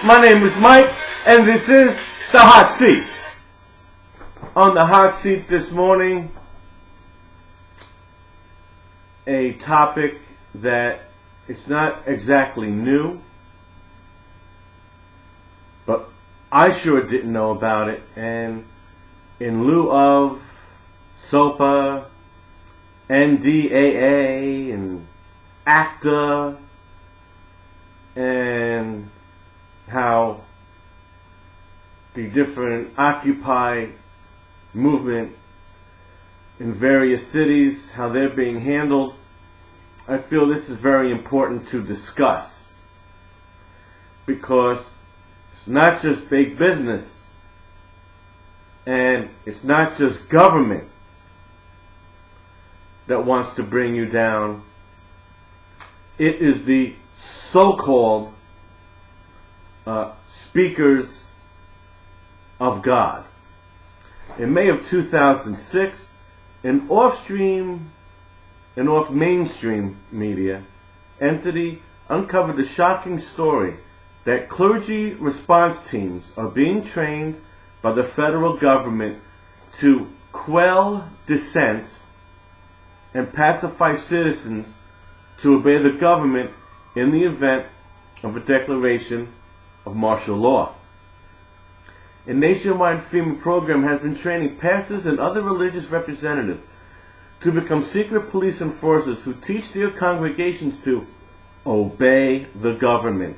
My name is Mike, and this is The Hot Seat. On the hot seat this morning, a topic that it's not exactly new, but I sure didn't know about it, and in lieu of SOPA, NDAA, and ACTA, and how the different Occupy movement in various cities, how they're being handled, I feel this is very important to discuss, because it's not just big business and it's not just government that wants to bring you down. It is the so-called speakers of God. In May of 2006, an off-mainstream media entity uncovered the shocking story that clergy response teams are being trained by the federal government to quell dissent and pacify citizens to obey the government in the event of a declaration of martial law. A nationwide FEMA program has been training pastors and other religious representatives to become secret police enforcers who teach their congregations to obey the government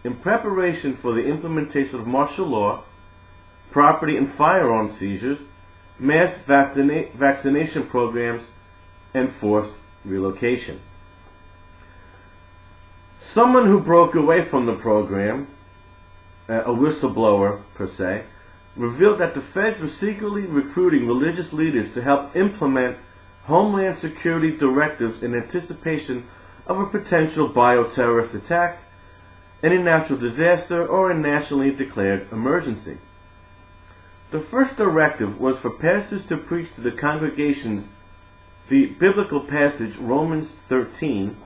in preparation for the implementation of martial law, property and firearm seizures, mass vaccination programs, and forced relocation. Someone who broke away from the program, a whistleblower per se, revealed that the feds were secretly recruiting religious leaders to help implement Homeland Security directives in anticipation of a potential bioterrorist attack, any natural disaster, or a nationally declared emergency. The first directive was for pastors to preach to the congregations the biblical passage Romans 13,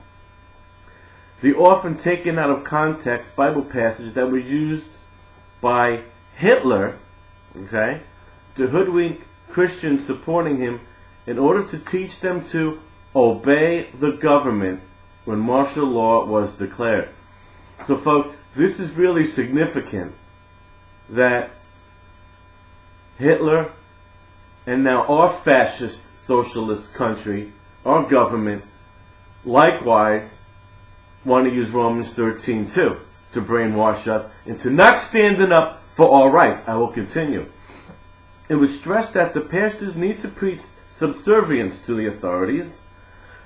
the often taken out of context Bible passage that was used by Hitler, to hoodwink Christians supporting him in order to teach them to obey the government when martial law was declared. So folks, this is really significant that Hitler and now our fascist socialist country, our government, likewise want to use Romans 13 too, to brainwash us into not standing up for our rights. I will continue. It was stressed that the pastors need to preach subservience to the authorities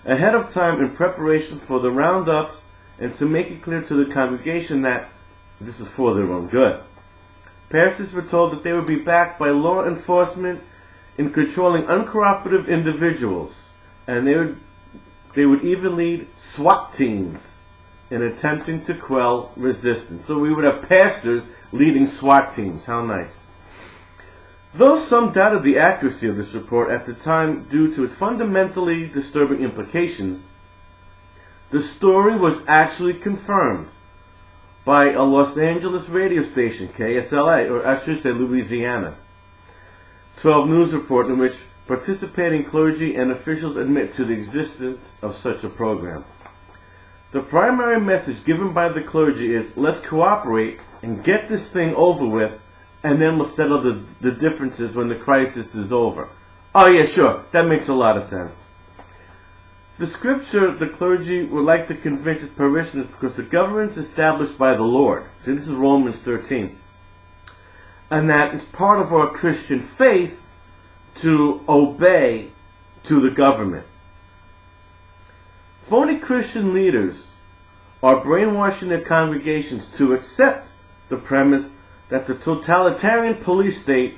ahead of time in preparation for the roundups, and to make it clear to the congregation that this is for their own good. Pastors were told that they would be backed by law enforcement in controlling uncooperative individuals, and they would even lead SWAT teams in attempting to quell resistance. So we would have pastors leading SWAT teams. How nice. Though some doubted the accuracy of this report at the time due to its fundamentally disturbing implications, the story was actually confirmed by a Los Angeles radio station, KSLA, or I should say Louisiana. 12 News report in which participating clergy and officials admit to the existence of such a program. The primary message given by the clergy is, let's cooperate and get this thing over with, and then we'll settle the differences when the crisis is over. Oh yeah, sure, that makes a lot of sense. The scripture the clergy would like to convince its parishioners because the government is established by the Lord. See, this is Romans 13. And that is part of our Christian faith to obey to the government. Phony Christian leaders are brainwashing their congregations to accept the premise that the totalitarian police state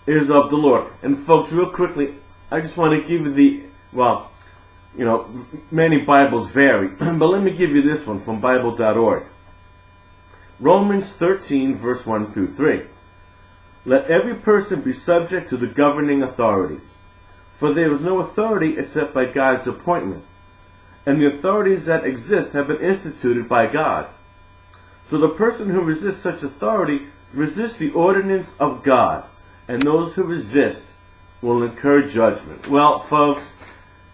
is of the Lord. And folks, real quickly, I just want to give you many Bibles vary, but let me give you this one from Bible.org. Romans 13, verse 1 through 3. Let every person be subject to the governing authorities, for there is no authority except by God's appointment, and the authorities that exist have been instituted by God. So the person who resists such authority resists the ordinance of God, and those who resist will incur judgment. Well, folks,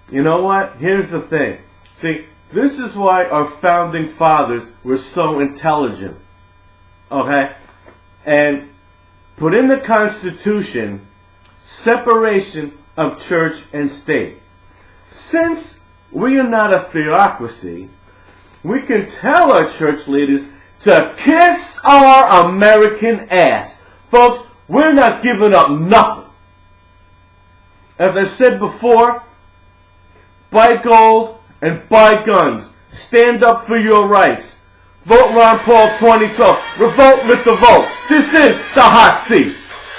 you know what? Here's the thing. See, this is why our founding fathers were so intelligent. Okay? And put in the Constitution separation of church and state. Since we are not a theocracy, we can tell our church leaders to kiss our American ass. Folks, we're not giving up nothing. As I said before, buy gold and buy guns. Stand up for your rights. Vote Ron Paul 2012. Revolt with the vote. This is the hot seat.